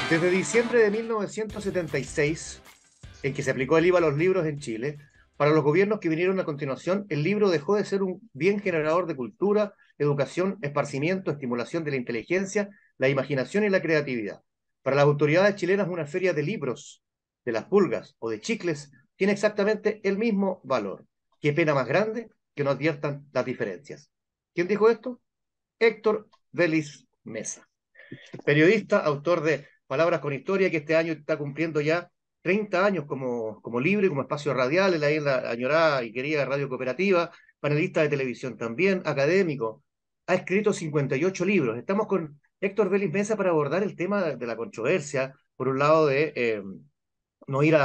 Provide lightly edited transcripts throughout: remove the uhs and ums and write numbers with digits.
Desde diciembre de 1976, en que se aplicó el IVA a los libros en Chile, para los gobiernos que vinieron a continuación, el libro dejó de ser un bien generador de cultura, educación, esparcimiento, estimulación de la inteligencia, la imaginación y la creatividad. Para las autoridades chilenas, una feria de libros, de las pulgas o de chicles tiene exactamente el mismo valor. Qué pena más grande que no adviertan las diferencias. ¿Quién dijo esto? Héctor Vélez Mesa, periodista, autor de Palabras con Historia, que este año está cumpliendo ya 30 años como libre, como espacio radial, ahí en la añorada y querida Radio Cooperativa, panelista de televisión también, académico. Ha escrito 58 libros. Estamos con Héctor Vélez Mesa para abordar el tema de la controversia, por un lado de no ir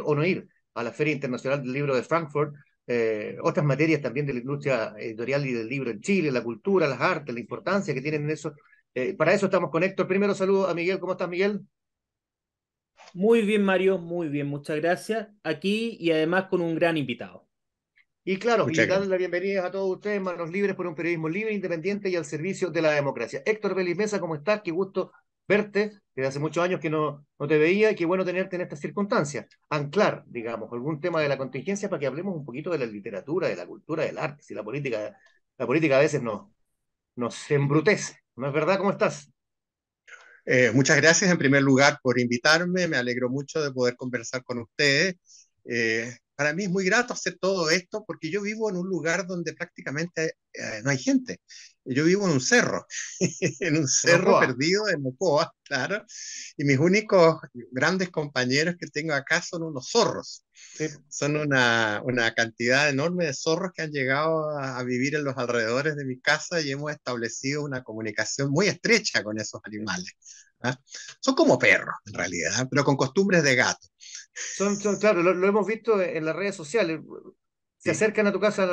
o no ir a la Feria Internacional del Libro de Frankfurt, otras materias también de la industria editorial y del libro en Chile, la cultura, las artes, la importancia que tienen en eso. Para eso estamos con Héctor. Primero saludo a Miguel. ¿Cómo estás, Miguel? Muy bien, Mario, muy bien, muchas gracias. Aquí y además con un gran invitado. Y claro, y Muchas darle gracias. la bienvenida a todos ustedes, Manos Libres, por un periodismo libre, independiente y al servicio de la democracia. Héctor Vélez Mesa, ¿cómo estás? Qué gusto verte. Desde hace muchos años que no te veía y qué bueno tenerte en estas circunstancias. Anclar, digamos, algún tema de la contingencia para que hablemos un poquito de la literatura, de la cultura, del arte. Si la política a veces nos embrutece. ¿No es verdad? ¿Cómo estás? Muchas gracias en primer lugar por invitarme. Me alegro mucho de poder conversar con ustedes. Para mí es muy grato hacer todo esto porque yo vivo en un lugar donde prácticamente no hay gente. Yo vivo en un cerro, en un En cerro Ocoa. perdido en Mocoa, claro. Y mis únicos grandes compañeros que tengo acá son unos zorros. Sí. Son una cantidad enorme de zorros que han llegado a vivir en los alrededores de mi casa y hemos establecido una comunicación muy estrecha con esos animales. ¿Ah? Son como perros, en realidad, pero con costumbres de gato. Claro, lo hemos visto en las redes sociales. Se Sí. acercan a tu casa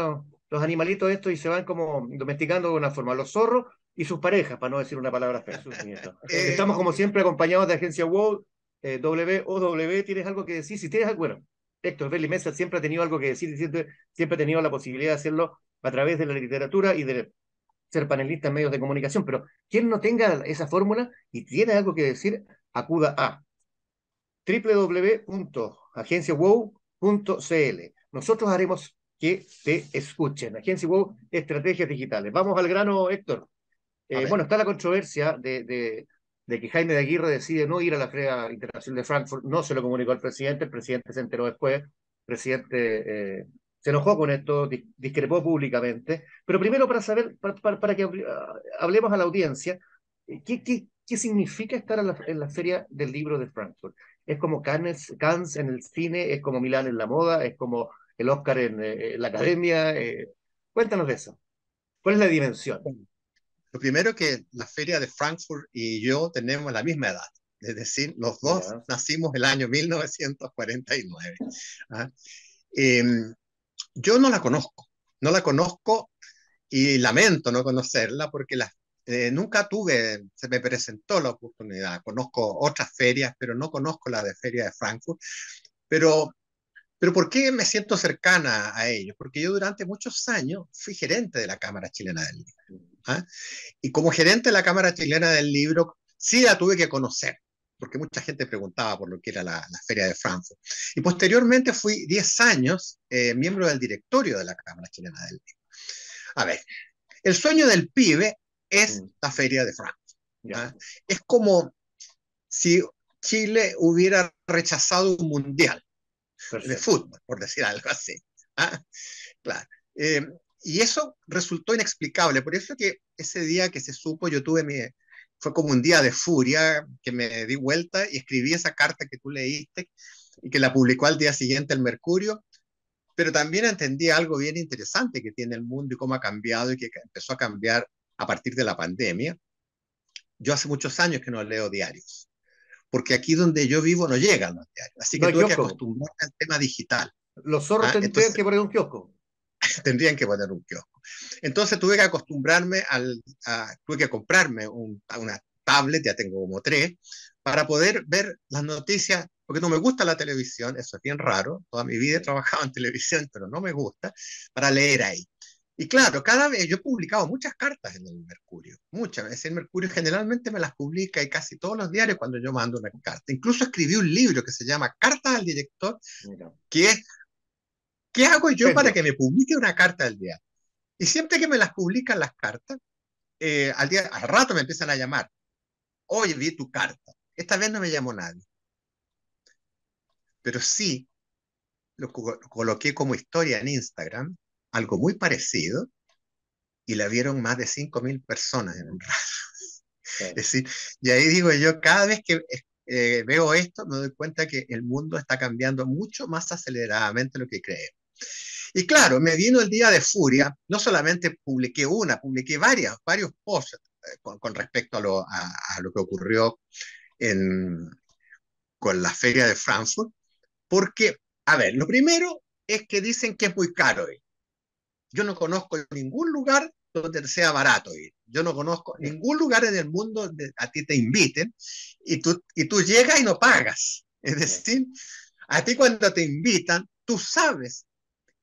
los animalitos estos y se van como domesticando de una forma. Los zorros y sus parejas, para no decir una palabra fea. Sus nietos. Estamos como siempre acompañados de Agencia WOW, WOW. ¿Tienes algo que decir? Si tienes algo, bueno, Héctor Vélez Mesa siempre ha tenido algo que decir y siempre ha tenido la posibilidad de hacerlo a través de la literatura y de ser panelista en medios de comunicación. Pero quien no tenga esa fórmula y tiene algo que decir, acuda a www.agenciawow.cl. Nosotros haremos que te escuchen. Agencia WOW, estrategias digitales. Vamos al grano, Héctor. A ver. Bueno, está la controversia de que Jaime de Aguirre decide no ir a la Feria Internacional de Frankfurt. No se lo comunicó al presidente. El presidente se enteró después. El presidente se enojó con esto, discrepó públicamente. Pero primero para saber, para que hablemos a la audiencia, ¿qué significa estar en la Feria del Libro de Frankfurt? ¿Es como Cannes en el cine? ¿Es como Milán en la moda? ¿Es como el Oscar en la academia? Cuéntanos de eso. ¿Cuál es la dimensión? Bueno, lo primero que la feria de Frankfurt y yo tenemos la misma edad. Es decir, los dos Mira, nacimos el año 1949. ¿Ah? Eh, yo no la conozco. No la conozco y lamento no conocerla porque nunca se me presentó la oportunidad. Conozco otras ferias, pero no conozco la de Feria de Frankfurt. Pero, pero ¿por qué me siento cercana a ellos? Porque yo durante muchos años fui gerente de la Cámara Chilena del Libro. ¿Ah? Y como gerente de la Cámara Chilena del Libro, sí la tuve que conocer, porque mucha gente preguntaba por lo que era la Feria de Frankfurt. Y posteriormente fui 10 años miembro del directorio de la Cámara Chilena del Libro. A ver, el sueño del pibe es mm, la Feria de Frankfurt. ya. ¿Ah? Es como si Chile hubiera rechazado un mundial de Perfecto. fútbol, por decir algo así. ¿Ah? Claro. Eh, y eso resultó inexplicable. Por eso que ese día que se supo, fue como un día de furia, que me di vuelta y escribí esa carta que tú leíste y que la publicó al día siguiente el Mercurio, pero también entendí algo bien interesante que tiene el mundo y cómo ha cambiado y que empezó a cambiar a partir de la pandemia. Yo hace muchos años que no leo diarios, porque aquí donde yo vivo no llegan los diarios, así No que hay tuve que kiosco. acostumbrarme al tema digital. Los zorros ¿Ah? tendrían que Entonces poner un kiosco. tendrían que poner un kiosco. Entonces tuve que acostumbrarme tuve que comprarme una tablet, ya tengo como tres, para poder ver las noticias, porque no me gusta la televisión, eso es bien raro, toda mi vida he trabajado en televisión, pero no me gusta, para leer ahí. Y claro, cada vez yo he publicado muchas cartas en el Mercurio, muchas. Es decir, el Mercurio generalmente me las publica y casi todos los diarios cuando yo mando una carta. Incluso escribí un libro que se llama Cartas al Director, Mira, que es ¿qué hago yo para estupendo. que me publique una carta al día? Y siempre que me las publican las cartas, al rato me empiezan a llamar. Oye, vi tu carta. Esta vez no me llamó nadie, pero sí coloqué como historia en Instagram, algo muy parecido, y la vieron más de 5.000 personas en el rato. Es Claro, decir, y ahí digo yo, cada vez que veo esto, me doy cuenta que el mundo está cambiando mucho más aceleradamente de lo que creo. Y claro, me vino el día de furia, no solamente publiqué una, publiqué varios posts con respecto a lo que ocurrió en, con la feria de Frankfurt, porque, a ver, lo primero es que dicen que es muy caro ir. Yo no conozco ningún lugar donde sea barato ir. Yo no conozco ningún lugar en el mundo donde a ti te inviten y tú llegas y no pagas. Es claro, decir, a ti cuando te invitan, tú sabes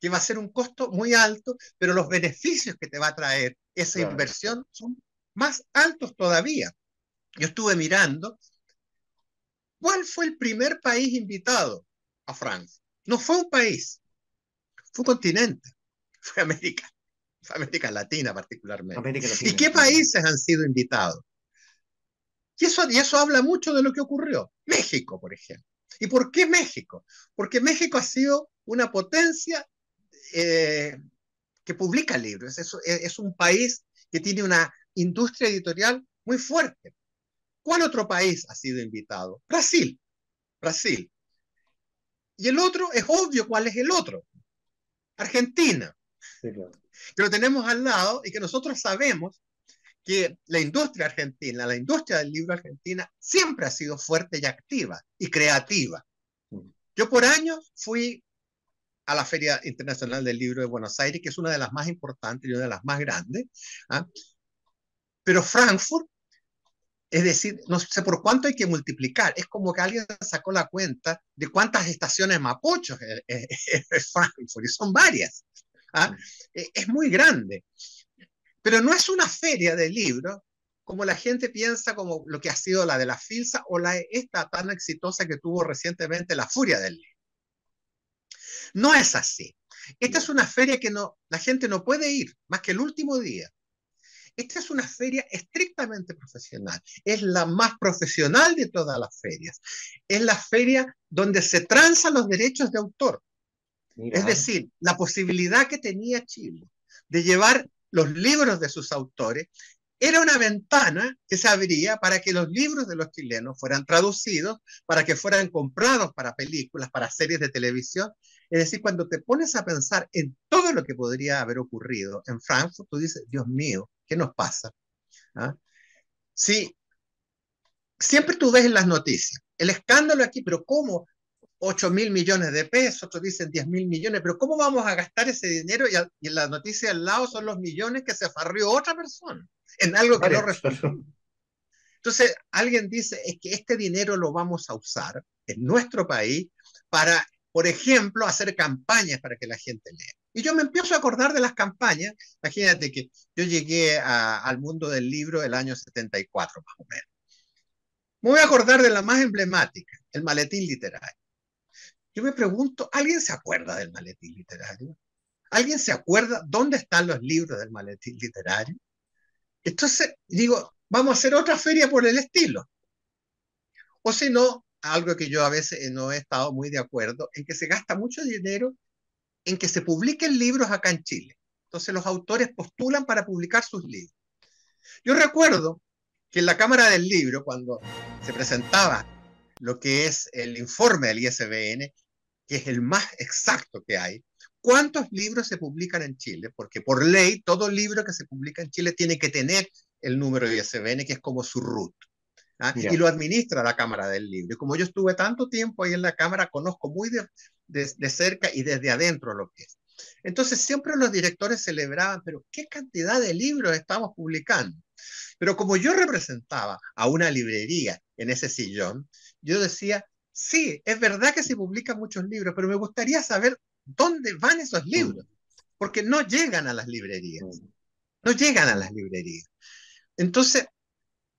que va a ser un costo muy alto, pero los beneficios que te va a traer esa claro, inversión son más altos todavía. Yo estuve mirando cuál fue el primer país invitado a Francia. No fue un país, fue un continente, fue América, fue América Latina particularmente. América ¿Y Latina. qué países han sido invitados? Y eso habla mucho de lo que ocurrió. México, por ejemplo. ¿Y por qué México? Porque México ha sido una potencia eh, que publica libros. Es un país que tiene una industria editorial muy fuerte. ¿Cuál otro país ha sido invitado? Brasil. Brasil. Y el otro, es obvio cuál es el otro. Argentina, Sí, claro. que lo tenemos al lado y que nosotros sabemos que la industria argentina, la industria del libro argentina, siempre ha sido fuerte y activa y creativa. Mm. Yo por años fui a la Feria Internacional del Libro de Buenos Aires, que es una de las más importantes y una de las más grandes, ¿ah? Pero Frankfurt, es decir, no sé por cuánto hay que multiplicar. Es como que alguien sacó la cuenta de cuántas estaciones mapochos es Frankfurt, y son varias. ¿Ah? Mm. Es muy grande. Pero no es una feria de libros como la gente piensa, como lo que ha sido la de la Filsa o esta tan exitosa que tuvo recientemente la Furia del Libro. No es así. Esta es Ya, una feria que la gente no puede ir más que el último día. Esta es una feria estrictamente profesional. Es la más profesional de todas las ferias. Es la feria donde se transan los derechos de autor. Es mira, decir, la posibilidad que tenía Chile de llevar los libros de sus autores era una ventana que se abría para que los libros de los chilenos fueran traducidos, para que fueran comprados para películas, para series de televisión. Es decir, cuando te pones a pensar en todo lo que podría haber ocurrido en Frankfurt, tú dices, Dios mío, ¿qué nos pasa? ¿Ah? Sí, siempre tú ves en las noticias el escándalo aquí, pero ¿cómo? 8.000 millones de pesos, otros dicen 10.000 millones, pero ¿cómo vamos a gastar ese dinero? Y en la noticia al lado son los millones que se farrió otra persona en algo que no varias. resultó. Entonces, alguien dice, es que este dinero lo vamos a usar en nuestro país para, por ejemplo, hacer campañas para que la gente lea. Y yo me empiezo a acordar de las campañas. Imagínate que yo llegué al mundo del libro el año 74, más o menos. Me voy a acordar de la más emblemática, el maletín literario. Yo me pregunto, ¿alguien se acuerda del maletín literario? ¿Alguien se acuerda dónde están los libros del maletín literario? Entonces, digo, vamos a hacer otra feria por el estilo. O si no, algo que yo a veces no he estado muy de acuerdo, en que se gasta mucho dinero en que se publiquen libros acá en Chile. Entonces los autores postulan para publicar sus libros. Yo recuerdo que en la Cámara del Libro, cuando se presentaba lo que es el informe del ISBN, que es el más exacto que hay, ¿cuántos libros se publican en Chile? Porque por ley, todo libro que se publica en Chile tiene que tener el número de ISBN, que es como su root. ¿Ah? Y Ya, lo administra la Cámara del Libro. Y como yo estuve tanto tiempo ahí en la Cámara, conozco muy de cerca y desde adentro lo que es. Entonces siempre los directores celebraban, pero ¿qué cantidad de libros estamos publicando? Pero como yo representaba a una librería en ese sillón, yo decía, sí, es verdad que se publican muchos libros, pero me gustaría saber dónde van esos mm, libros. porque no llegan a las librerías, no llegan a las librerías. Entonces,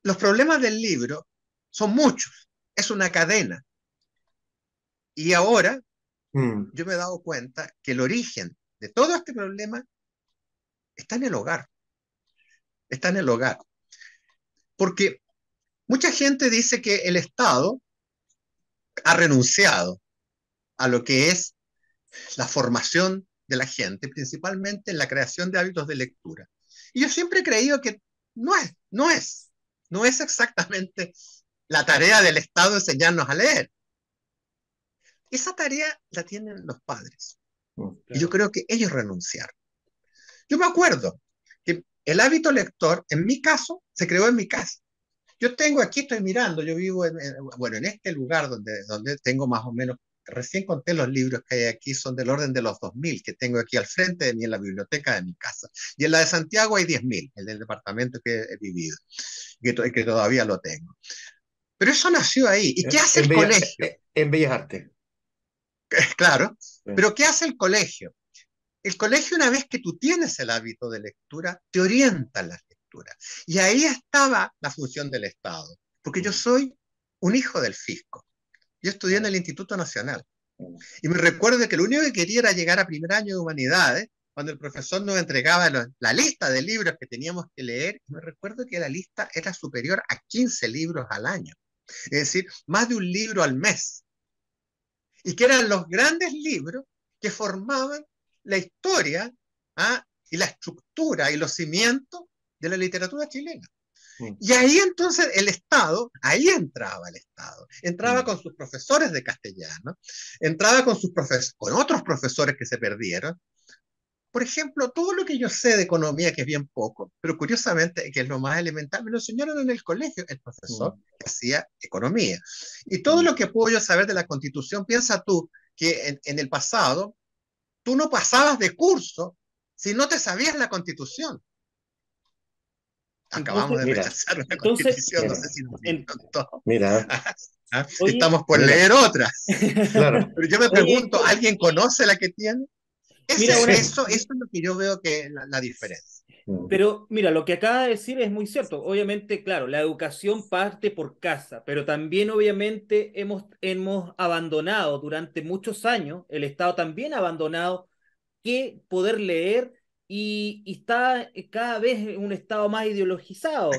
los problemas del libro son muchos, es una cadena. Y ahora Mm. yo me he dado cuenta que el origen de todo este problema está en el hogar, está en el hogar. Porque mucha gente dice que el Estado ha renunciado a lo que es la formación de la gente, principalmente en la creación de hábitos de lectura. Y yo siempre he creído que no es exactamente la tarea del Estado enseñarnos a leer. Esa tarea la tienen los padres. Y yo Claro. creo que ellos renunciaron. Yo me acuerdo que el hábito lector, en mi caso, se creó en mi casa. Yo tengo aquí, estoy mirando, yo vivo bueno, en este lugar donde tengo más o menos, recién conté los libros que hay aquí, son del orden de los 2000 que tengo aquí al frente de mí en la biblioteca de mi casa. Y en la de Santiago hay 10.000, el del departamento que he vivido, que todavía lo tengo. Pero eso nació ahí. ¿Y qué hace En el colegio? en Bellas Artes. Claro, Sí. pero ¿qué hace el colegio? El colegio, una vez que tú tienes el hábito de lectura, te orienta en las lecturas. Y ahí estaba la función del Estado, porque yo soy un hijo del fisco. Yo estudié en el Instituto Nacional. Y me recuerdo que lo único que quería era llegar a primer año de humanidades, cuando el profesor nos entregaba la lista de libros que teníamos que leer. Y me recuerdo que la lista era superior a 15 libros al año. Es decir, más de un libro al mes. Y que eran los grandes libros que formaban la historia, ¿ah? Y la estructura y los cimientos de la literatura chilena. Y ahí entonces el Estado, ahí entraba el Estado, entraba con sus profesores de castellano, entraba con otros profesores que se perdieron. Por ejemplo, todo lo que yo sé de economía, que es bien poco, pero curiosamente, que es lo más elemental, me lo enseñaron en el colegio, el profesor que hacía economía. Y todo lo que puedo yo saber de la Constitución, piensa tú que en el pasado, tú no pasabas de curso si no te sabías la Constitución. Acabamos Entonces, de Mira, rechazar una entonces, Constitución, no sé si nos en- dieron todo. mira, oye, Estamos por mira, leer otra. claro. Pero yo me oye, pregunto, ¿alguien conoce la que tiene? mira, Eso es lo que yo veo que es la diferencia. pero mira, lo que acaba de decir es muy cierto. Obviamente, claro, la educación parte por casa, pero también obviamente hemos abandonado durante muchos años, el Estado también ha abandonado que poder leer y está cada vez en un estado más ideologizado.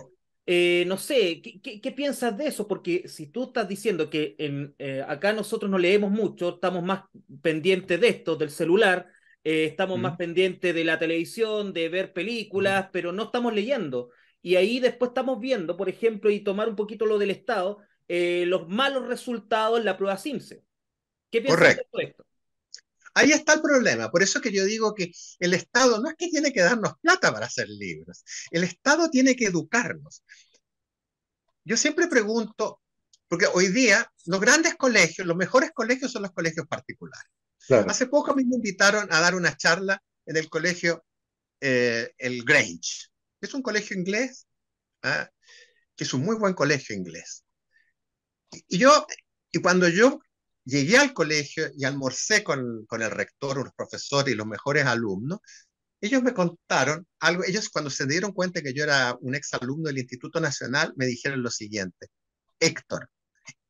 No sé, ¿qué piensas de eso? Porque si tú estás diciendo que acá nosotros no leemos mucho, estamos más pendientes de esto, del celular, estamos más ¿Mm? pendientes de la televisión, de ver películas, pero no estamos leyendo. Y ahí después estamos viendo, por ejemplo, y tomar un poquito lo del Estado, los malos resultados en la prueba CIMSE. ¿Qué piensas de Correcto. todo esto? Ahí está el problema. Por eso que yo digo que el Estado no es que tiene que darnos plata para hacer libros. El Estado tiene que educarnos. Yo siempre pregunto, porque hoy día los grandes colegios, los mejores colegios son los colegios particulares. Claro. Hace poco a mí me invitaron a dar una charla en el colegio el Grange. Es un colegio inglés, ¿ah? Que es un muy buen colegio inglés. Y, yo, y cuando yo llegué al colegio y almorcé con el rector, los profesores y los mejores alumnos, ellos me contaron algo. Ellos, cuando se dieron cuenta que yo era un exalumno del Instituto Nacional, me dijeron lo siguiente: Héctor,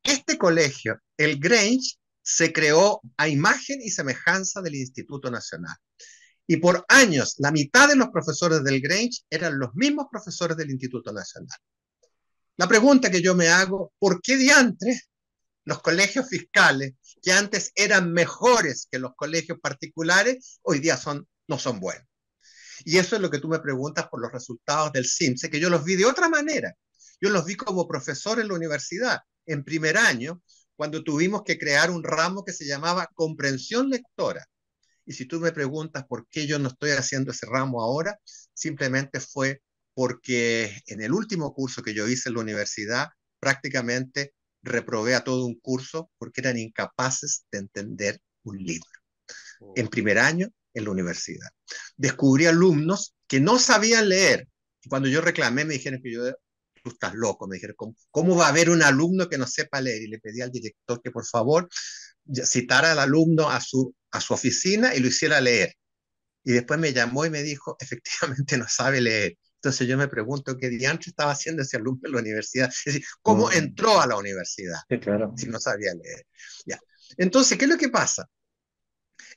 este colegio, el Grange, se creó a imagen y semejanza del Instituto Nacional. Y por años, la mitad de los profesores del Grange eran los mismos profesores del Instituto Nacional. La pregunta que yo me hago, ¿por qué diantres los colegios fiscales, que antes eran mejores que los colegios particulares, hoy día no son buenos? Y eso es lo que tú me preguntas por los resultados del CIMSE, que yo los vi de otra manera. Yo los vi como profesor en la universidad, en primer año, cuando tuvimos que crear un ramo que se llamaba comprensión lectora. Y si tú me preguntas por qué yo no estoy haciendo ese ramo ahora, simplemente fue porque en el último curso que yo hice en la universidad, prácticamente reprobé a todo un curso porque eran incapaces de entender un libro. En primer año, en la universidad. Descubrí alumnos que no sabían leer. Y cuando yo reclamé, me dijeron que tú estás loco. Me dijeron, ¿cómo va a haber un alumno que no sepa leer? Y le pedí al director que por favor citara al alumno a su oficina y lo hiciera leer. Y después me llamó y me dijo, efectivamente no sabe leer. Entonces yo me pregunto qué diantre estaba haciendo ese alumno en la universidad. Es decir, ¿cómo Mm, entró a la universidad sí, claro. si no sabía leer? Ya. Entonces, ¿qué es lo que pasa?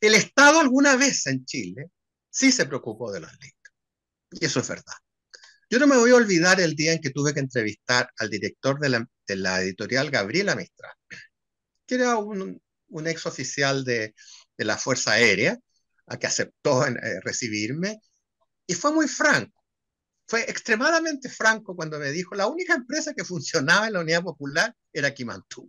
El Estado alguna vez en Chile sí se preocupó de los libros. Y eso es verdad. Yo no me voy a olvidar el día en que tuve que entrevistar al director de la editorial Gabriela Mistral, que era un ex oficial de la Fuerza Aérea, a que aceptó recibirme, y fue muy franco. Fue extremadamente franco cuando me dijo, la única empresa que funcionaba en la Unidad Popular era Quimantú.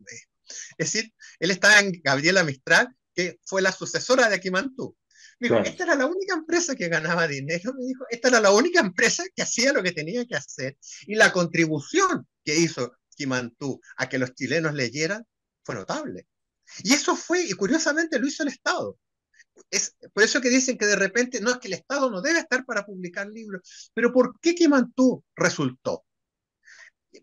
Es decir, él estaba en Gabriela Mistral, que fue la sucesora de Quimantú. Me dijo, Claro. esta era la única empresa que ganaba dinero, me dijo, esta era la única empresa que hacía lo que tenía que hacer. Y la contribución que hizo Quimantú a que los chilenos leyeran fue notable. Y eso fue, y curiosamente lo hizo el Estado. Es por eso que dicen que de repente no es que el Estado no debe estar para publicar libros, pero ¿por qué Quimantú resultó?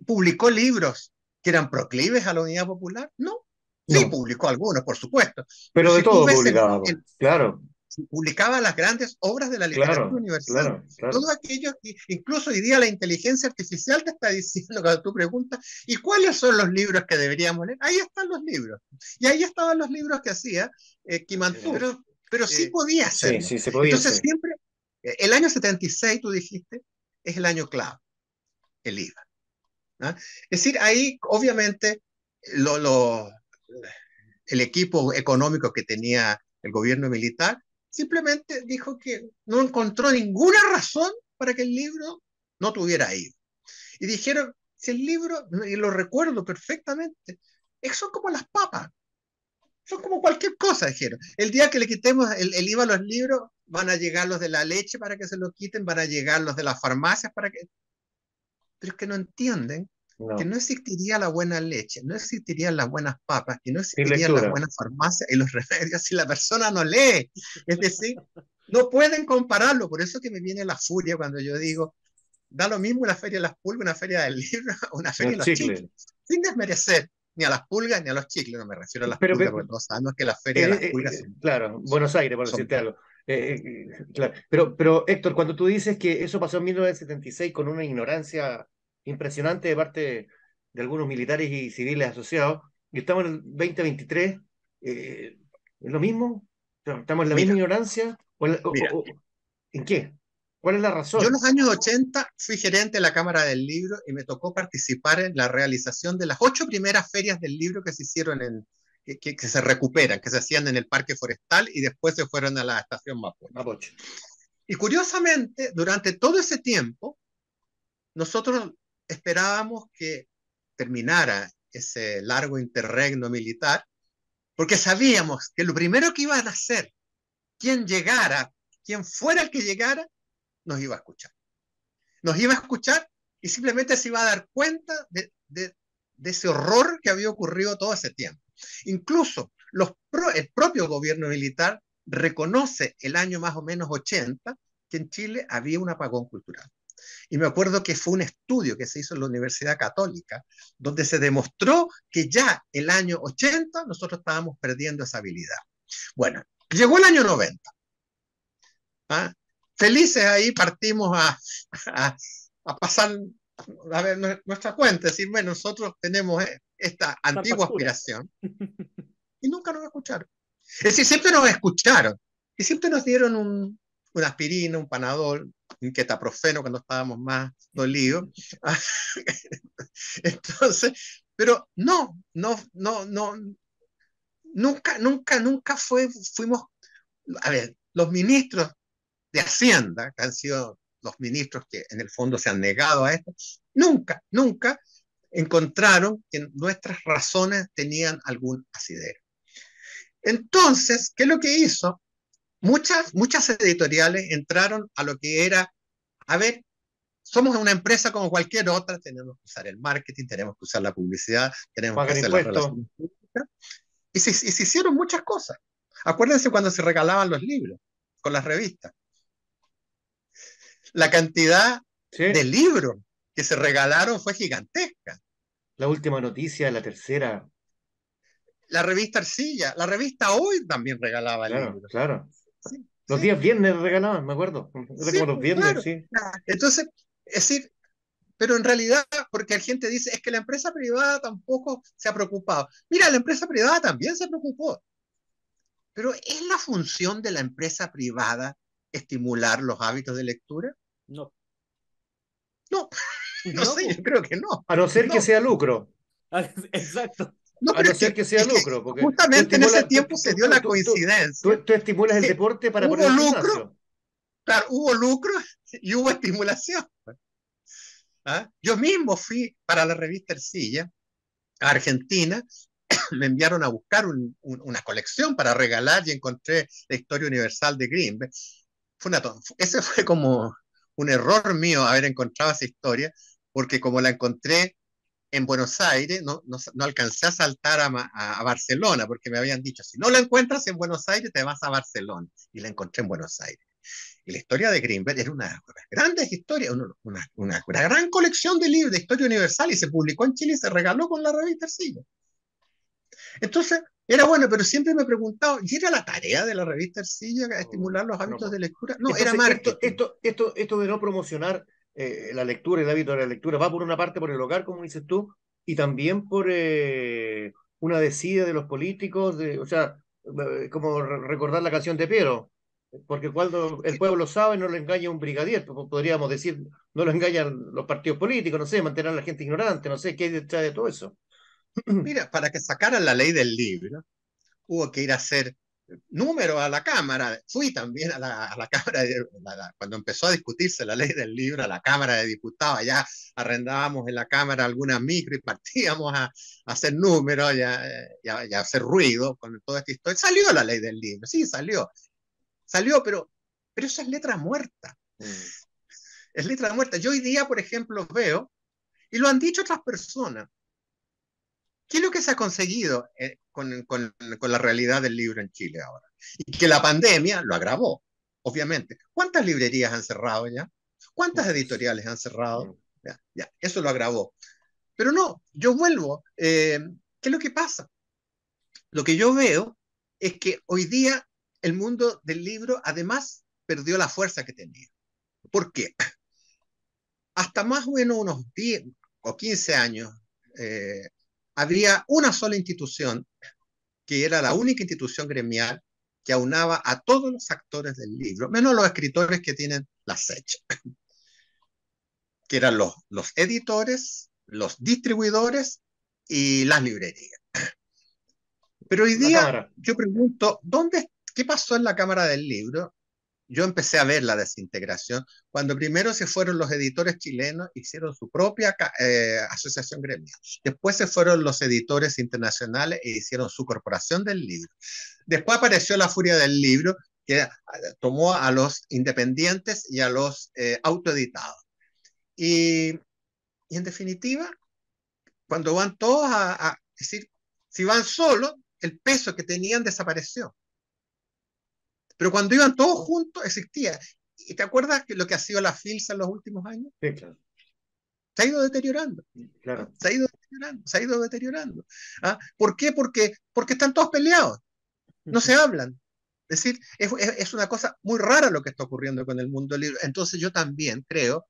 ¿Publicó libros que eran proclives a la Unidad Popular? No. Sí, No, publicó algunos, por supuesto, pero pero de si tú todo ves publicábamos. Claro, publicaba las grandes obras de la literatura claro, universal. claro, claro. Todos aquellos, incluso hoy día la inteligencia artificial te está diciendo cuando tú preguntas, ¿y cuáles son los libros que deberíamos leer? Ahí están los libros. Y ahí estaban los libros que hacía Quimantú. Pero sí podía Sí, hacerlo. sí, se podía, Entonces sí. siempre, el año 76, tú dijiste, es el año clave, el IVA. ¿Ah? Es decir, ahí obviamente lo, lo, el equipo económico que tenía el gobierno militar simplemente dijo que no encontró ninguna razón para que el libro no tuviera IVA. Y dijeron, si el libro, y lo recuerdo perfectamente, son como las papas, son como cualquier cosa, dijeron. El día que le quitemos el IVA a los libros, van a llegar los de la leche para que se lo quiten, van a llegar los de las farmacias para que... Pero es que no entienden que No, no existiría la buena leche, no existirían las buenas papas, que no sin existirían las lectura. buenas farmacias y los remedios si la persona no lee. Es decir, no pueden compararlo. Por eso que me viene la furia cuando yo digo, da lo mismo una feria de las pulgas, una feria del libro, una feria Los de los chicles. chicles, sin desmerecer ni a las pulgas ni a los chicles. No me refiero a las Pero, pulgas, porque todos sabemos que las ferias de las pulgas claro, Buenos Aires, por son decirte algo. Claro. Pero, Héctor, cuando tú dices que eso pasó en 1976 con una ignorancia impresionante de parte de algunos militares y civiles asociados, y estamos en el 2023, ¿es lo mismo? ¿Estamos en la misma Mira, ignorancia? mira, ¿En qué? ¿Cuál es la yo en razón? los años 80 fui gerente de la Cámara del Libro y me tocó participar en la realización de las 8 primeras ferias del libro que se hicieron que se recuperan, que se hacían en el Parque Forestal y después se fueron a la Estación Mapocho. Mapocho. Y curiosamente, durante todo ese tiempo, nosotros esperábamos que terminara ese largo interregno militar, porque sabíamos que lo primero que iban a hacer, quien llegara, quien fuera el que llegara, nos iba a escuchar. Nos iba a escuchar y simplemente se iba a dar cuenta de ese horror que había ocurrido todo ese tiempo. Incluso el propio gobierno militar reconoce el año más o menos 80 que en Chile había un apagón cultural. Y me acuerdo que fue un estudio que se hizo en la Universidad Católica, donde se demostró que ya el año 80 nosotros estábamos perdiendo esa habilidad. Bueno, llegó el año 90. ¿Ah? Felices ahí partimos a, a pasar a ver nuestra cuenta, es decir, bueno, nosotros tenemos esta Esta antigua factura. aspiración y nunca nos escucharon. Es decir, siempre nos escucharon y siempre nos dieron una aspirina, un panadol, un ketaprofeno cuando estábamos más dolidos. Entonces, pero nunca fuimos, a ver, los ministros de Hacienda, que han sido los ministros que en el fondo se han negado a esto, nunca encontraron que nuestras razones tenían algún asidero. Entonces, ¿qué es lo que hizo? Muchas editoriales entraron a lo que era, a ver, somos una empresa como cualquier otra, tenemos que usar el marketing, tenemos que usar la publicidad, tenemos que Pagan hacer las impuestos. relaciones públicas, y se hicieron muchas cosas. Acuérdense cuando se regalaban los libros con las revistas. La cantidad de ¿Sí? libros que se regalaron fue gigantesca. La última noticia, la tercera. La revista Arcilla, la revista Hoy también regalaba Claro, libros. claro. ¿Sí? Los ¿sí? días viernes regalaban, me acuerdo. Era Sí, como los pues, viernes, claro. sí. Entonces, es decir, pero en realidad, porque la gente dice, es que la empresa privada tampoco se ha preocupado. Mira, la empresa privada también se preocupó, pero ¿es la función de la empresa privada estimular los hábitos de lectura? No, No, no no, sé, pues. yo creo que no. A no ser que No, sea lucro. Exacto. no, A pero no ser que sea es que lucro, porque justamente en ese tiempo se dio la coincidencia tú estimulas el que deporte para poner hubo un lucro, gimnasio. claro, hubo lucro y hubo estimulación. ¿Ah? Yo mismo fui para la revista Ercilla a Argentina, me enviaron a buscar una colección para regalar y encontré la historia universal de Greenberg. Ese fue como un error mío haber encontrado esa historia, porque como la encontré en Buenos Aires, no alcancé a saltar a Barcelona, porque me habían dicho, si no la encuentras en Buenos Aires, te vas a Barcelona. Y la encontré en Buenos Aires. Y la historia de Greenberg era una grandes historias, una gran colección de libros de historia universal y se publicó en Chile y se regaló con la revista Ercilla. Entonces, era bueno, pero siempre me he preguntado, ¿y era la tarea de la revista Ercilla estimular los No, hábitos pues. de lectura? No, era Entonces, marketing. esto de no promocionar la lectura, el hábito de la lectura, va por una parte por el hogar, como dices tú, y también por una desidia de los políticos, o sea, como recordar la canción de Piero, porque cuando el pueblo sabe no lo engaña un brigadier, podríamos decir, no lo engañan los partidos políticos, no sé, mantener a la gente ignorante, no sé, ¿qué hay detrás de todo eso? Mira, para que sacaran la ley del libro, hubo que ir a hacer número a la Cámara. Fui también a la Cámara, cuando empezó a discutirse la ley del libro, a la Cámara de Diputados, allá arrendábamos en la Cámara algunas micro y partíamos a hacer números y a hacer ruido con toda esta historia. Salió la ley del libro, sí, salió, pero eso es letra muerta. Mm. Es letra muerta. Yo hoy día, por ejemplo, veo, y lo han dicho otras personas, ¿qué es lo que se ha conseguido con la realidad del libro en Chile ahora? Y que la pandemia lo agravó, obviamente. ¿Cuántas librerías han cerrado ya? ¿Cuántas Muchas. editoriales han cerrado? Mm. Ya, eso lo agravó. Pero no, yo vuelvo. ¿Qué es lo que pasa? Lo que yo veo es que hoy día el mundo del libro además perdió la fuerza que tenía. ¿Por qué? Hasta más o menos unos 10 o 15 años eh, había una sola institución que era la única institución gremial que aunaba a todos los actores del libro, menos los escritores que tienen la SECH, que eran los editores, los distribuidores y las librerías. Pero hoy La día cámara. yo pregunto, ¿qué pasó en la Cámara del Libro? Yo empecé a ver la desintegración cuando primero se fueron los editores chilenos, hicieron su propia asociación gremial. Después se fueron los editores internacionales e hicieron su corporación del libro. Después apareció la furia del libro, que tomó a los independientes y a los autoeditados. Y, y en definitiva, cuando van todos es decir, si van solos, el peso que tenían desapareció. Pero cuando iban todos juntos, existía. ¿Y te acuerdas que lo que ha sido la FILSA en los últimos años? Sí, claro. Se ha ido deteriorando. ¿Ah? Claro. Se ha ido deteriorando, se ha ido deteriorando. ¿Ah? ¿Por qué? Porque están todos peleados, no se hablan. Es decir, es una cosa muy rara lo que está ocurriendo con el mundo libre. Entonces yo también creo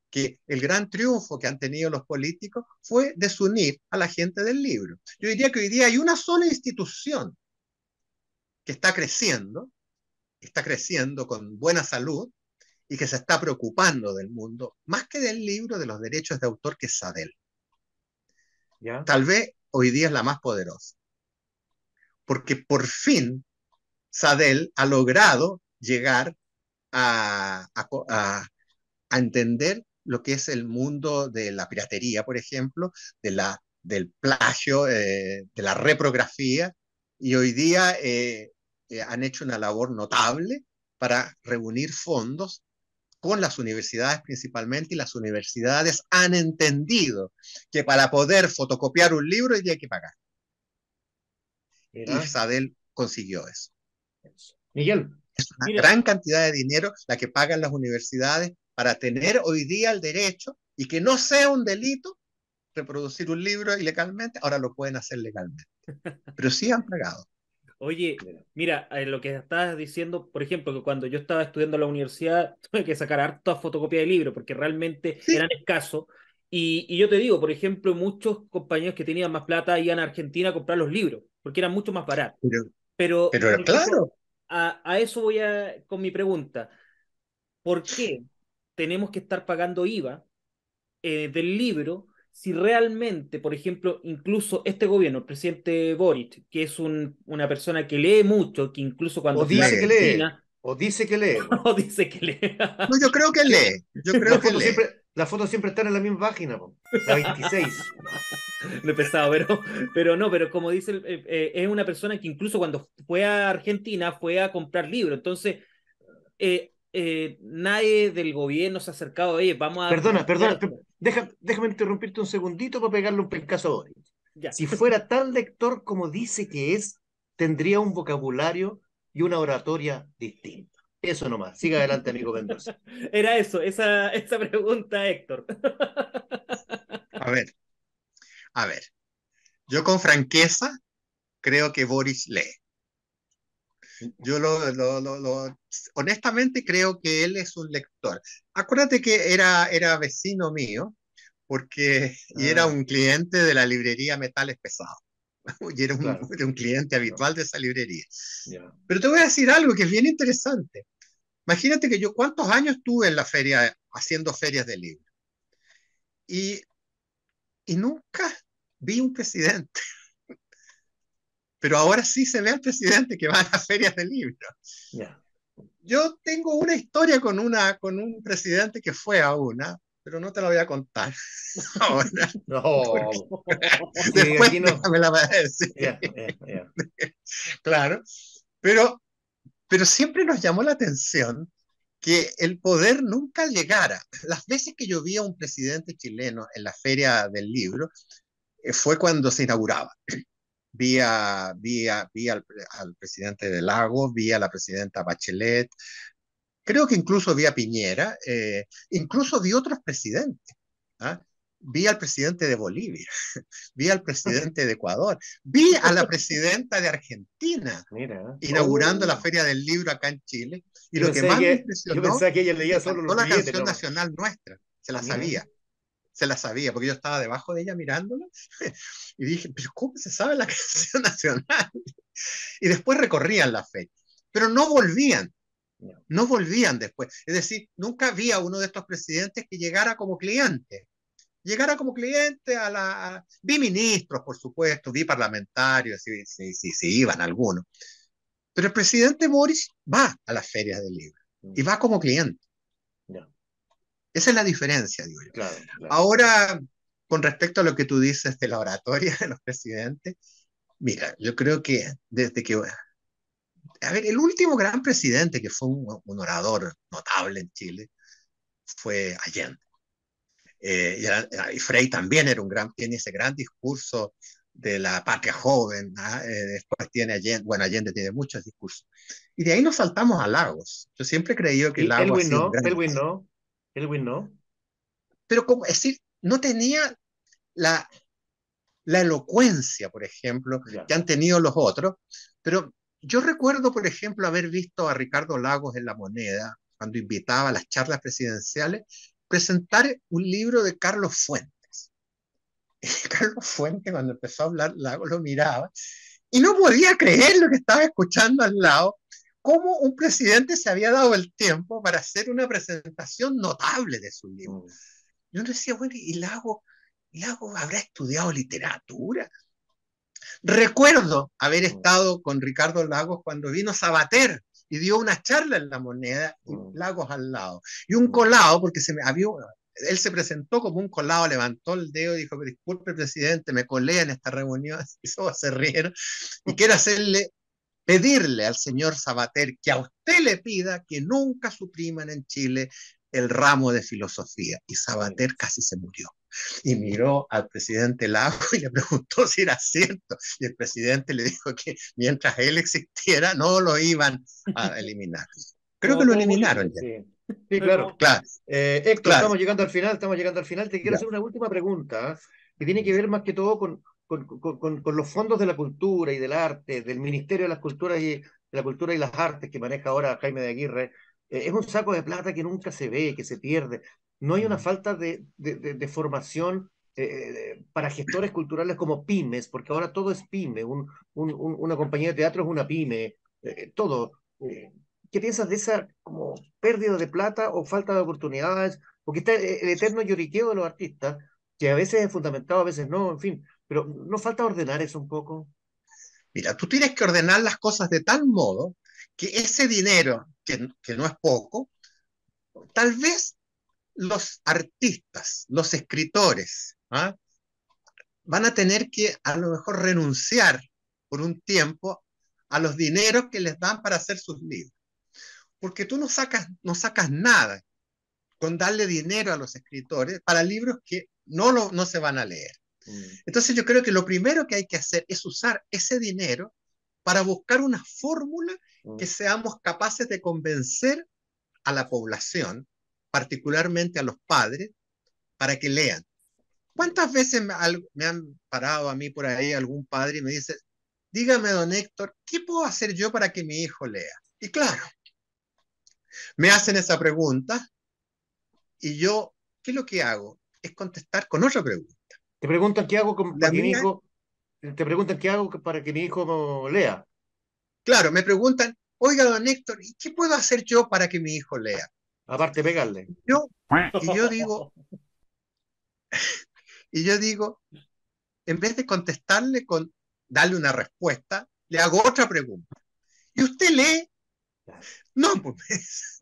que el gran triunfo que han tenido los políticos fue desunir a la gente del libro. Yo diría que hoy día hay una sola institución que está creciendo con buena salud y que se está preocupando del mundo, más que del libro, de los derechos de autor, que es SADEL. ¿Ya? Tal vez hoy día es la más poderosa, porque por fin SADEL ha logrado llegar a entender lo que es el mundo de la piratería, por ejemplo, del plagio, de la reprografía, y hoy día han hecho una labor notable para reunir fondos con las universidades principalmente, y las universidades han entendido que para poder fotocopiar un libro hay que pagar. Y Mira. Sadel consiguió eso. Miguel, Es una Mira, gran cantidad de dinero la que pagan las universidades para tener hoy día el derecho y que no sea un delito reproducir un libro ilegalmente, ahora lo pueden hacer legalmente. Pero sí han pagado. Oye, mira, lo que estabas diciendo, por ejemplo, que cuando yo estaba estudiando en la universidad, tuve que sacar hartas fotocopias de libros porque realmente Sí, eran escasos. Y yo te digo, por ejemplo, muchos compañeros que tenían más plata iban a Argentina a comprar los libros porque eran mucho más baratos. pero, Pero, por pero ejemplo, claro, a eso voy con mi pregunta. ¿Por qué tenemos que estar pagando IVA del libro si realmente, por ejemplo, incluso este gobierno, el presidente Boric, que es una persona que lee mucho, que incluso O cuando fue a dice que lee. lee, Argentina, o dice que lee, po. o dice que lee, No, yo creo que Sí, lee, yo creo que lee. las fotos siempre están en la misma página, po. La 26. no he pensado, pero no, pero como dice, es una persona que incluso cuando fue a Argentina fue a comprar libros, entonces nadie del gobierno se ha acercado, oye, vamos a financiar Perdona, esto. déjame interrumpirte un segundito para pegarle un pencazo a Boris. Ya. Si fuera tal lector como dice que es, tendría un vocabulario y una oratoria distinta. Eso nomás. Siga adelante, amigo Mendoza. Era eso, esa pregunta, Héctor. A ver, a ver, yo con franqueza creo que Boris lee. Yo honestamente creo que él es un lector. Acuérdate que era vecino mío y era Ah, un cliente de la librería Metales Pesados. Y claro. era un cliente No, habitual de esa librería. ya. Pero te voy a decir algo que es bien interesante. Imagínate que yo cuántos años estuve en la feria haciendo ferias de libros y, y nunca vi un presidente, pero ahora sí se ve al presidente que va a las ferias de libros. Ya. Yo tengo una historia con un presidente que fue a una, pero no te la voy a contar ahora, porque No. Sí, después aquí no. me la vas a decir, Ya. claro. Pero, pero siempre nos llamó la atención que el poder nunca llegara. Las veces que yo vi a un presidente chileno en la Feria del Libro fue cuando se inauguraba. Vi al presidente de Lagos, vi a la presidenta Bachelet, creo que incluso vi a Piñera, incluso vi otros presidentes. ¿Ah? Vi al presidente de Bolivia, vi al presidente de Ecuador, vi a la presidenta de Argentina Mira. inaugurando la Oh. Feria del Libro acá en Chile. Y lo que más me Yo impresionó, pensaba que ella leía que solo cantó los la billetes canción nomás. nacional nuestra, Mira. se la sabía, porque yo estaba debajo de ella mirándola y dije, pero ¿cómo se sabe la canción nacional? Y después recorrían la feria, pero Ya. no volvían después. Es decir, nunca había uno de estos presidentes que llegara como cliente. Llegara como cliente vi ministros, por supuesto, vi parlamentarios, si iban algunos. Pero el presidente Boris va a las ferias del libro y va como cliente. Ya. Esa es la diferencia, digo yo. Claro, claro. Ahora, con respecto a lo que tú dices de la oratoria de los presidentes, mira, yo creo que desde que, a ver, el último gran presidente que fue un orador notable en Chile fue Allende. Y Frei también tiene ese gran discurso de la patria joven. ¿Ah? Después tiene Allende, bueno, Allende tiene muchos discursos. Y de ahí nos saltamos a Lagos. Yo siempre he creído que Y Lagos ha sido un gran. Elwin no, Elwin no. Pero como es decir, no tenía la, la elocuencia, por ejemplo, Ya. que han tenido los otros. Pero yo recuerdo, por ejemplo, haber visto a Ricardo Lagos en La Moneda, cuando invitaba a las charlas presidenciales, presentar un libro de Carlos Fuentes. Carlos Fuentes, cuando empezó a hablar, Lagos lo miraba y no podía creer lo que estaba escuchando al lado, cómo un presidente se había dado el tiempo para hacer una presentación notable de su libro. Mm. Yo decía, bueno, Lago habrá estudiado literatura? Recuerdo haber Mm. estado con Ricardo Lagos cuando vino Sabater y dio una charla en La Moneda y Mm. Lagos al lado. Y un Mm. colado, porque él se presentó como un colado, levantó el dedo y dijo, disculpe, presidente, me colé en esta reunión, y todos se rieron, y quiero pedirle al señor Sabater que a usted le pida que nunca supriman en Chile el ramo de filosofía. Y Mira. Sabater casi se murió. Y miró al presidente Lago y le preguntó si era cierto. Y el presidente le dijo que mientras él existiera no lo iban a eliminar. Creo que No, lo todo muy eliminaron lindo. ya. Sí, sí, No, claro. Claro, Héctor, claro. estamos llegando al final. Te quiero Ya. hacer una última pregunta, ¿eh? Que tiene que ver más que todo con los fondos de la cultura y del arte, del Ministerio de las Culturas de la Cultura y las Artes que maneja ahora Jaime de Aguirre, es un saco de plata que nunca se ve, que se pierde. No hay una falta de formación para gestores culturales como pymes, porque ahora todo es pyme, una compañía de teatro es una pyme, todo. ¿Qué piensas de esa como pérdida de plata o falta de oportunidades? Porque está el eterno lloriqueo de los artistas, que a veces es fundamentado, a veces no, en fin, pero ¿no falta ordenar eso un poco? Mira, tú tienes que ordenar las cosas de tal modo que ese dinero, que no es poco, tal vez los artistas, los escritores, ¿ah? van a tener que a lo mejor renunciar por un tiempo a los dineros que les dan para hacer sus libros. Porque tú no sacas nada con darle dinero a los escritores para libros que no se van a leer. Entonces yo creo que lo primero que hay que hacer es usar ese dinero para buscar una fórmula que seamos capaces de convencer a la población, particularmente a los padres, para que lean. ¿Cuántas veces me han parado a mí por ahí algún padre y me dice, dígame, don Héctor, ¿qué puedo hacer yo para que mi hijo lea? Y claro, me hacen esa pregunta y yo, ¿qué es lo que hago? Es contestar con otra pregunta. Te preguntan qué hago La para que mi mía, hijo, te preguntan qué hago para que mi hijo lea, claro, me preguntan, oiga, don Héctor, ¿y qué puedo hacer yo para que mi hijo lea? aparte de pegarle. Yo, y yo digo, y yo digo, en vez de contestarle con darle una respuesta, le hago otra pregunta. ¿Y usted lee? No, pues.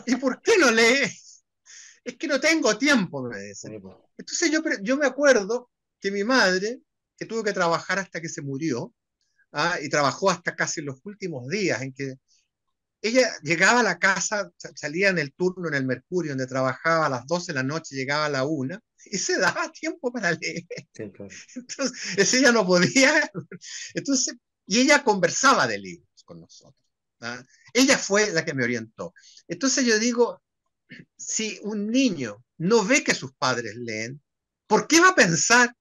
¿Y por qué no lee? Es que no tengo tiempo, me dicen. Entonces yo me acuerdo que mi madre, que tuvo que trabajar hasta que se murió, y trabajó hasta casi los últimos días, en que ella llegaba a la casa, salía en el turno en el Mercurio, donde trabajaba a las 12 de la noche, llegaba a la 1, y se daba tiempo para leer. Sí, claro. Entonces ella no podía. Entonces, y ella conversaba de libros con nosotros. Ella fue la que me orientó. Entonces yo digo, si un niño no ve que sus padres leen, ¿por qué va a pensar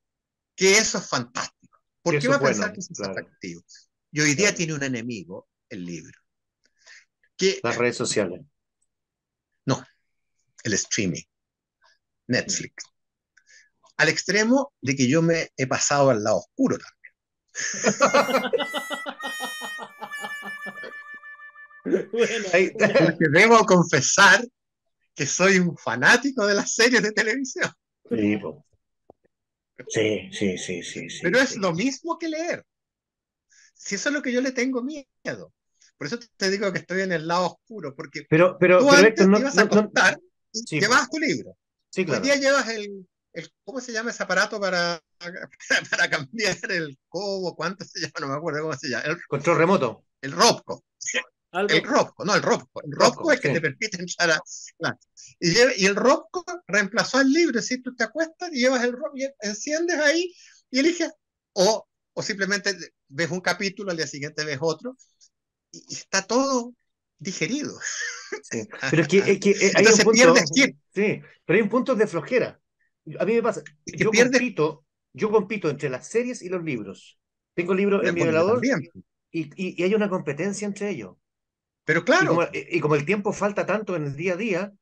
que eso es fantástico? ¿Por qué Eso va es a pensar bueno, que eso es claro, atractivo? Y hoy día claro. tiene un enemigo, el libro. Que, Las redes sociales. no, el streaming, Netflix. Al extremo de que yo me he pasado al lado oscuro también. Bueno, Ahí- Porque debo confesar que soy un fanático de las series de televisión. Sí, po. Sí, sí, sí, sí, sí, Pero es sí. lo mismo que leer. Si eso es lo que yo le tengo miedo. Por eso te digo que estoy en el lado oscuro, porque tú Pero Héctor, antes te ibas a acostar y sí, po. llevabas tu libro. Sí, Hoy día claro. llevas ¿cómo se llama ese aparato para cambiar el cobo? ¿Cuánto se llama? No me acuerdo cómo se llama. Control remoto. El Robco. El algo, Robco, no, el Robco. El Robco Rocco, es que sí. te permite entrar a... Claro. Y el Robco reemplazó al libro, si tú te acuestas y llevas el Robco, y enciendes ahí y eliges, o simplemente ves un capítulo, al día siguiente ves otro, y está todo digerido. Sí. Pero es que hay un Entonces punto, pierdes tiempo, sí, pero hay un punto de flojera. A mí me pasa, es que pierdes, yo compito entre las series y los libros. Tengo libros en mi bueno, yo velador también, y hay una competencia entre ellos. pero Y claro, como el tiempo falta tanto en el día a día,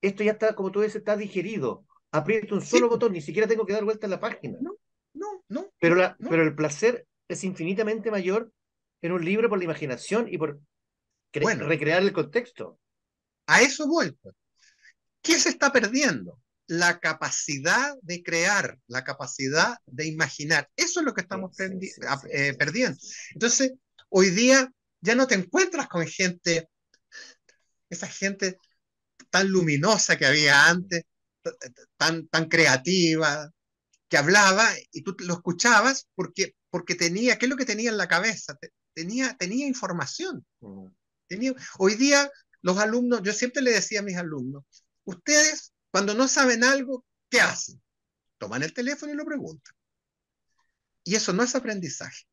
esto ya está, como tú dices, está digerido. Aprieto un sí, solo botón, ni siquiera tengo que dar vuelta en la página. no, no, no, Pero, no, no, pero el placer es infinitamente mayor en un libro por la imaginación y por bueno, recrear el contexto. a eso voy, pues. ¿Qué se está perdiendo? La capacidad de crear, la capacidad de imaginar. Eso es lo que Sí, estamos sí, sí, sí, sí, sí, perdiendo. sí. Entonces, hoy día ya no te encuentras con gente, esa gente tan luminosa que había antes, tan creativa, que hablaba y tú lo escuchabas porque tenía, ¿qué es lo que tenía en la cabeza? Tenía información. Mm. Hoy día los alumnos, yo siempre le decía a mis alumnos, ustedes cuando no saben algo, ¿qué hacen? Toman el teléfono y lo preguntan. Y eso no es aprendizaje.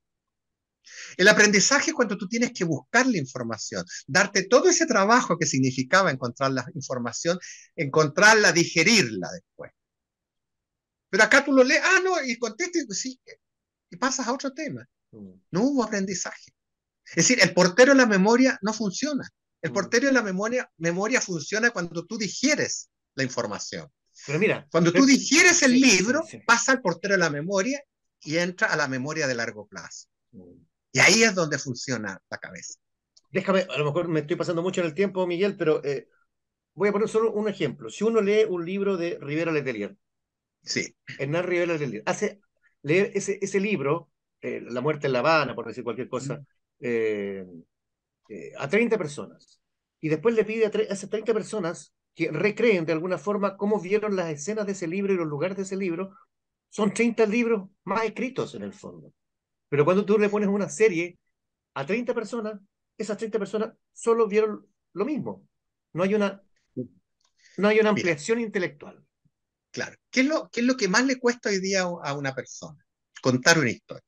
El aprendizaje es cuando tú tienes que buscar la información, darte todo ese trabajo que significaba encontrar la información, encontrarla, digerirla después. Pero acá tú lo lees, no, y contestas, sí, y pasas a otro tema. Mm. No hubo aprendizaje. Es decir, el portero de la memoria no funciona. El Mm. portero de la memoria funciona cuando tú digieres la información. Pero mira, Cuando tú digieres el sí, sí, libro, sí. pasa al portero de la memoria y entra a la memoria de largo plazo. Mm. Y ahí es donde funciona la cabeza. Déjame, a lo mejor me estoy pasando mucho en el tiempo, Miguel, pero voy a poner solo un ejemplo. Si uno lee un libro de Rivera Letelier, Sí. Hernán Rivera Letelier, hace leer ese libro, La muerte en La Habana, por decir cualquier cosa, eh, a 30 personas. Y después le pide a esas 30 personas que recreen de alguna forma cómo vieron las escenas de ese libro y los lugares de ese libro. Son 30 libros más escritos en el fondo. Pero cuando tú le pones una serie a 30 personas, esas 30 personas solo vieron lo mismo. No hay una, no hay una Mira, ampliación intelectual. claro. ¿Qué es lo que más le cuesta hoy día a una persona? Contar una historia.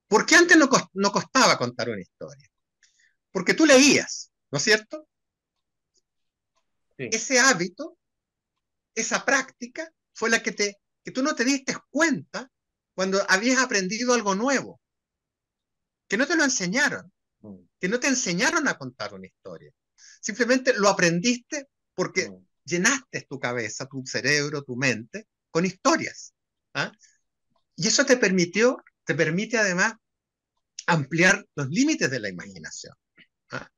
¿Por qué antes no costaba contar una historia? Porque tú leías, ¿no es cierto? Sí. Ese hábito, esa práctica, fue la que tú no te diste cuenta cuando habías aprendido algo nuevo, que no te lo enseñaron, Mm, que no te enseñaron a contar una historia. Simplemente lo aprendiste porque mm. llenaste tu cabeza, tu cerebro, tu mente con historias. ¿Ah? Y eso te permite además ampliar los límites de la imaginación. ¿Ah?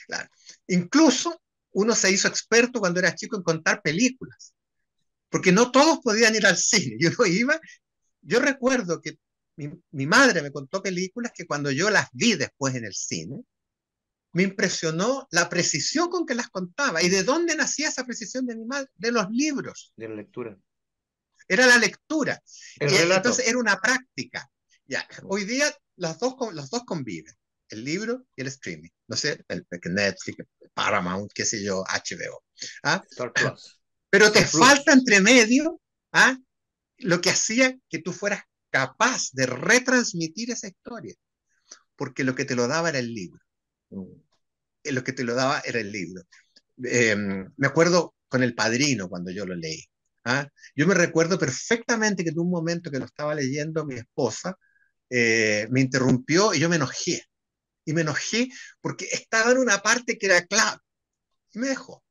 Claro. Incluso uno se hizo experto cuando era chico en contar películas, porque no todos podían ir al cine. Yo recuerdo que mi madre me contó películas que cuando yo las vi después en el cine, me impresionó la precisión con que las contaba. ¿Y de dónde nacía esa precisión de mi madre? De los libros. De la lectura. Era la lectura. El Entonces relato. era una práctica. Ya, Mm. hoy día los dos conviven, el libro y el streaming. No sé, el Netflix, Paramount, qué sé yo, HBO. ¿Ah? Star Plus. Pero te Star falta Plus. entre medio, ¿ah? Lo que hacía que tú fueras capaz de retransmitir esa historia, porque lo que te lo daba era el libro. Mm. Lo que te lo daba era el libro. Me acuerdo con El Padrino cuando yo lo leí. ¿Ah? Yo me recuerdo perfectamente que en un momento que lo estaba leyendo, mi esposa me interrumpió y yo me enojé. Y me enojé porque estaba en una parte que era clave. Y me dejó.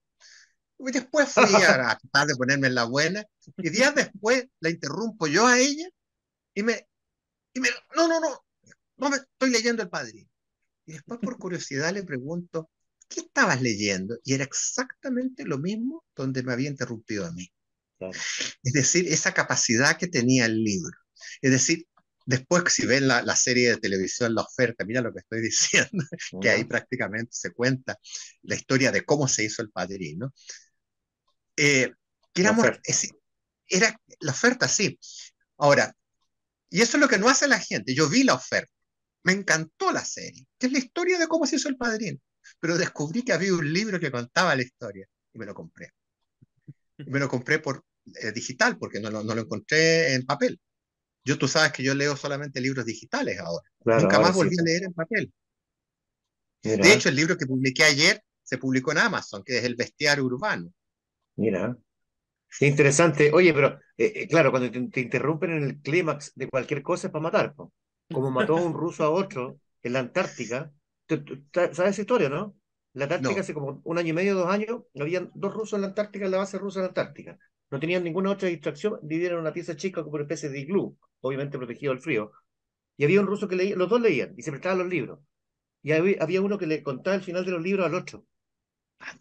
Y después fui a tratar de ponerme en la buena. Y días después la interrumpo yo a ella y no, no, no, no me estoy leyendo El Padrino. Y después por curiosidad le pregunto, ¿qué estabas leyendo? Y era exactamente lo mismo donde me había interrumpido a mí. Claro. Es decir, esa capacidad que tenía el libro. Es decir, después si ven la serie de televisión, La Oferta, mira lo que estoy diciendo, que ahí ¿Ya? prácticamente se cuenta la historia de cómo se hizo El Padrino. Eh, que La éramos, oferta. era La Oferta, sí. Ahora, y eso es lo que no hace la gente. Yo vi La Oferta, me encantó la serie, que es la historia de cómo se hizo El Padrino. Pero descubrí que había un libro que contaba la historia y me lo compré. Y me lo compré por digital, porque no lo encontré en papel. Tú sabes que yo leo solamente libros digitales ahora. Claro, Nunca ahora más sí, volví a pues. leer en papel. De Mira, hecho, el libro que publiqué ayer se publicó en Amazon, que es El Bestiario Urbano. mira. Qué interesante. Oye, pero claro, cuando te interrumpen en el clímax de cualquier cosa es para matar, po. Como mató a un ruso a otro en la Antártica. ¿Sabes esa historia, no? En la Antártica No, hace como un año y medio, 2 años, habían dos rusos en la Antártica, en la base rusa de la Antártica. No tenían ninguna otra distracción, vivían en una pieza chica como una especie de iglú, obviamente protegido del frío. Y había un ruso que leía, los dos leían y se prestaban los libros. Y había uno que le contaba el final de los libros al otro,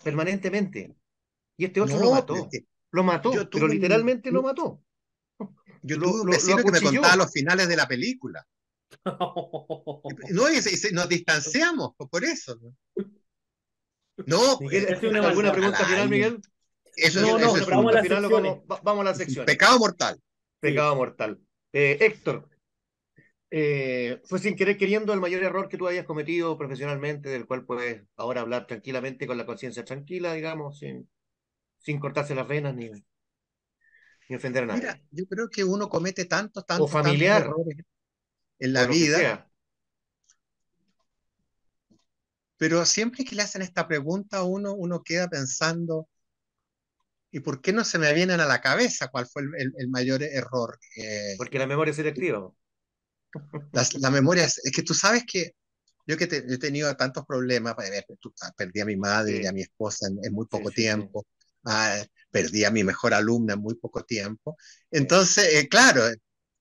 permanentemente. Y este otro lo no, pero es mató. que Lo yo mató, pero tuve literalmente lo mató. yo Lo, tuve un lo, lo vecino que me contaba acuchilló. los finales de la película. No, nos distanciamos por eso. No, no, Miguel, Es una ¿alguna maldad. pregunta final, alguien. Miguel? No, Eso ¿Alguna no, es vamos a pregunta las final o secciones. vamos a las un secciones? pecado mortal. Sí. Pecado mortal. Héctor, fue sin querer queriendo el mayor error que tú hayas cometido profesionalmente, del cual puedes ahora hablar tranquilamente con la conciencia tranquila, digamos, sin cortarse las venas ni ofender a Mira, nadie. yo creo que uno comete O tantos familiar, errores en o la lo que vida, sea. pero siempre que le hacen esta pregunta a uno queda pensando, ¿Y por qué no se me vienen a la cabeza cuál fue el mayor error? Porque la memoria es selectiva. La memoria, es que tú sabes que yo he tenido tantos problemas, perdí a mi madre y a Sí, mi esposa en muy sí, poco sí, sí, tiempo, perdí a mi mejor alumna en muy poco tiempo. sí. Entonces, claro,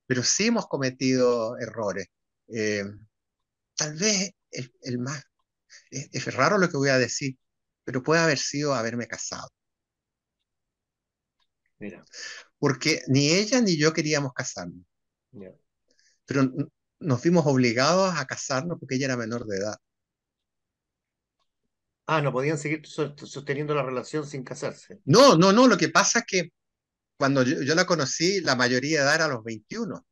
pero sí hemos cometido errores. Eh, Tal vez el más, es raro lo que voy a decir, pero puede haber sido haberme casado, Mira, porque ni ella ni yo queríamos casarnos, ya. pero nos vimos obligados a casarnos porque ella era menor de edad. Ah, no podían seguir sosteniendo la relación sin casarse. No, no, no, lo que pasa es que cuando yo la conocí, la mayoría de edad era a los 21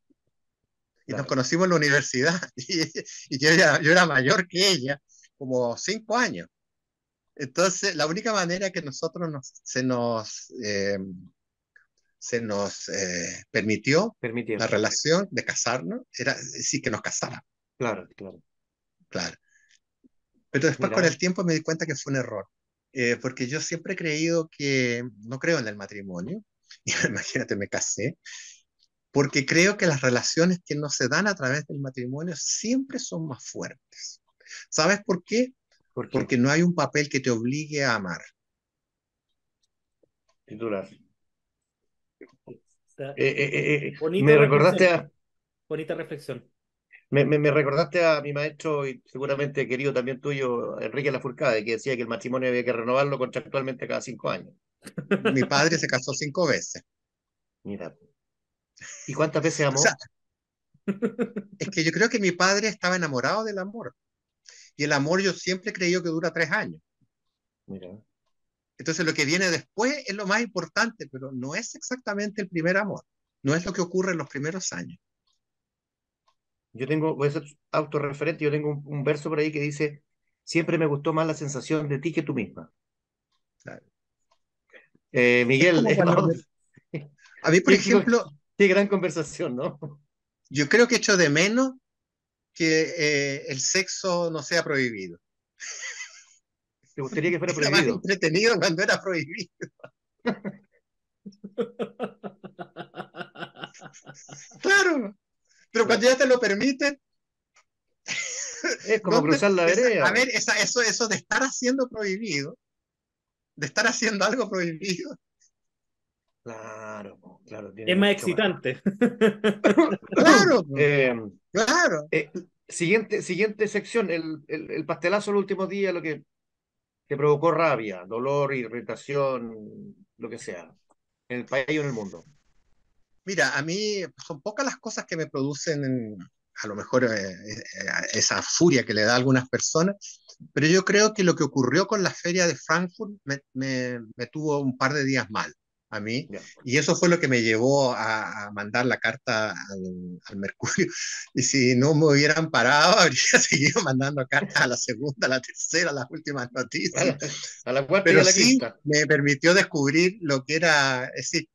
y nos Claro. conocimos en la universidad y yo era mayor que ella, como 5 años. Entonces, la única manera que nosotros se nos permitió la Permitieron. relación de casarnos era sí que nos casara, Claro, claro. claro. Pero después con Mira, el tiempo me di cuenta que fue un error, porque yo siempre he creído que no creo en el matrimonio, y imagínate, me casé, porque creo que las relaciones que no se dan a través del matrimonio siempre son más fuertes. ¿Sabes por qué? ¿por qué? Porque no hay un papel que te obligue a amar. Titular. Está- Bonita Me recordaste reflexión, a, bonita reflexión. me recordaste a mi maestro y seguramente querido también tuyo, Enrique Lafourcade, que decía que el matrimonio había que renovarlo contractualmente cada 5 años. Mi padre se casó 5 veces. Mira, ¿y cuántas veces O sea, amó? es que yo creo que mi padre estaba enamorado del amor. Y el amor yo siempre he creído que dura 3 años. Mira, Entonces lo que viene después es lo más importante, pero no es exactamente el primer amor. No es lo que ocurre en los primeros años. yo tengo, voy a ser autorreferente, yo tengo un verso por ahí que dice, siempre me gustó más la sensación de ti que tú misma. Claro. Es Miguel, como cuando a mí, por qué, qué- ejemplo, qué gran conversación, ¿no? yo creo que echo de menos que el sexo no sea prohibido. ¿Te gustaría que fuera Era más prohibido? entretenido cuando era prohibido. Claro, pero cuando Claro. ya te lo permiten, Es como ¿dónde? cruzar la A vereda. ver, eso de estar haciendo prohibido, de estar haciendo algo prohibido. Claro, claro, tiene Es más mucho más. excitante. Claro, Eh, claro. siguiente sección, el pastelazo los últimos días, lo que te provocó rabia, dolor, irritación, lo que sea, en el país o en el mundo. Mira, a mí son pocas las cosas que me producen a lo mejor esa furia que le da a algunas personas, pero yo creo que lo que ocurrió con la feria de Frankfurt me tuvo un par de días mal a mí, Ya. y eso fue lo que me llevó a mandar la carta al Mercurio. Y si no me hubieran parado, habría seguido mandando cartas a la segunda, a la tercera, a las últimas A noticias. la, a la cuarta y Pero a la sí quinta. me permitió descubrir lo que era, es decir,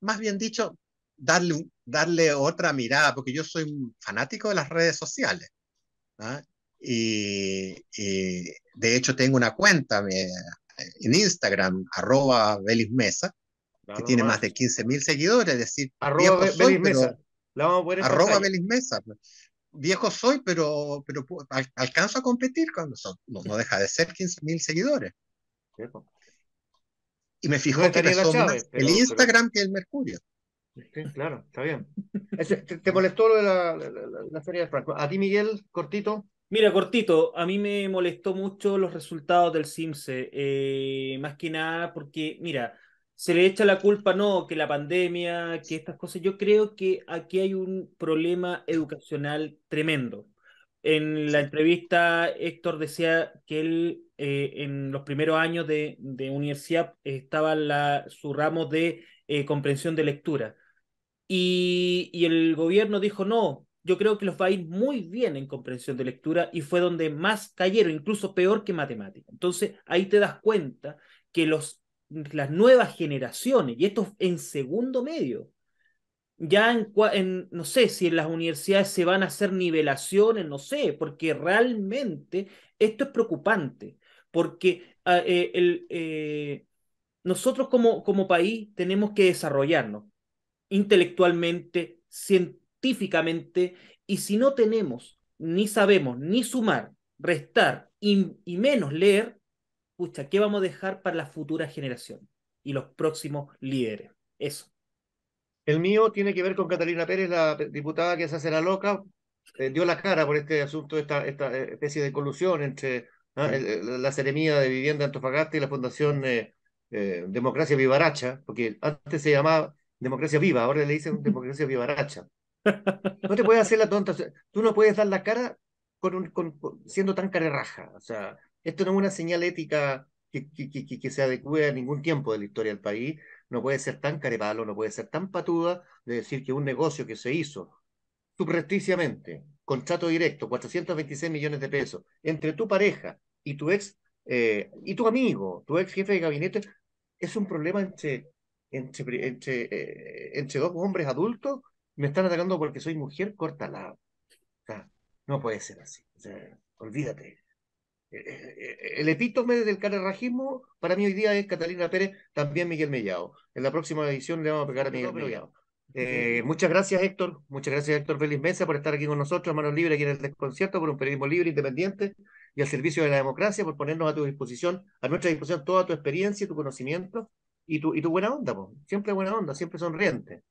más bien dicho, darle otra mirada, porque yo soy un fanático de las redes sociales. ¿Ah? Y de hecho tengo una cuenta en Instagram, @belismesa, que Nada tiene más nomás. de 15.000 seguidores, es decir, Arroba viejo soy, Belis pero Mesa. La vamos a poner en pantalla. @belismesa. Viejo soy, pero alcanzo a competir cuando no, no deja de ser 15.000 seguidores. Sí, po. Y me No fijó es que Daniela pesó Chávez, más el pero Instagram que el Mercurio. sí, claro, está bien. ¿Te molestó lo de la Feria de Franco? ¿A ti, Miguel, cortito? Mira, cortito, a mí me molestó mucho los resultados del CIMSE, más que nada porque, mira, se le echa la culpa, no, que la pandemia, que estas cosas. Yo creo que aquí hay un problema educacional tremendo. En la Sí. entrevista, Héctor decía que él en los primeros años de universidad estaba su ramo de comprensión de lectura. Y el gobierno dijo, no, yo creo que los va a ir muy bien en comprensión de lectura y fue donde más cayeron, incluso peor que matemática. Entonces ahí te das cuenta que las nuevas generaciones, y esto en segundo medio, ya no sé si en las universidades se van a hacer nivelaciones, no sé, porque realmente esto es preocupante, porque nosotros como país tenemos que desarrollarnos intelectualmente, científicamente, y si no tenemos, ni sabemos, ni sumar, restar y menos leer, pucha, ¿qué vamos a dejar para las futuras generaciones y los próximos líderes? Eso. El mío tiene que ver con Catalina Pérez, la diputada que se hace la loca, dio la cara por este asunto, esta especie de colusión entre la Seremía de Vivienda de Antofagasta y la Fundación Democracia Vivaracha, porque antes se llamaba Democracia Viva, ahora le dicen Democracia Vivaracha. No te puedes hacer la tonta, o sea, tú no puedes dar la cara siendo tan carerraja. O sea, esto no es una señal ética que se adecue a ningún tiempo de la historia del país. No puede ser tan carepalo, no puede ser tan patuda de decir que un negocio que se hizo subrepticiamente, contrato directo, 426 millones de pesos, entre tu pareja y tu ex, y tu amigo, tu ex jefe de gabinete, es un problema entre dos hombres adultos. Me están atacando porque soy mujer, córtala. O sea, no puede ser así. O sea, olvídate. El epítome del carerrajismo para mí hoy día es Catalina Pérez, también Miguel Mellado. En la próxima edición le vamos a pegar a Miguel Mellado. Muchas gracias Héctor Félix Mesa por estar aquí con nosotros, Manos Libres, aquí en el Desconcierto, por un periodismo libre, independiente y al servicio de la democracia, por ponernos a tu disposición, a nuestra disposición, toda tu experiencia y tu conocimiento y tu buena onda, po. Siempre buena onda, siempre sonriente.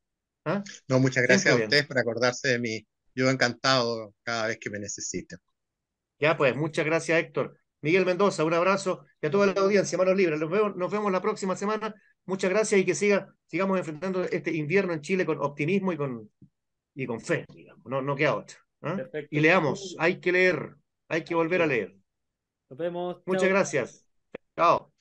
¿Ah? No, muchas Siempre gracias a bien. ustedes por acordarse de mí. Yo encantado cada vez que me necesiten. Ya pues, muchas gracias, Héctor. Miguel Mendoza, un abrazo y a toda la audiencia, Manos Libres. Nos vemos la próxima semana. Muchas gracias y que sigamos enfrentando este invierno en Chile con optimismo y con fe, digamos. No queda otra. ¿Ah? Y Perfecto. leamos, hay que leer, hay que volver a leer. Nos vemos. Muchas Chao. gracias. Chao.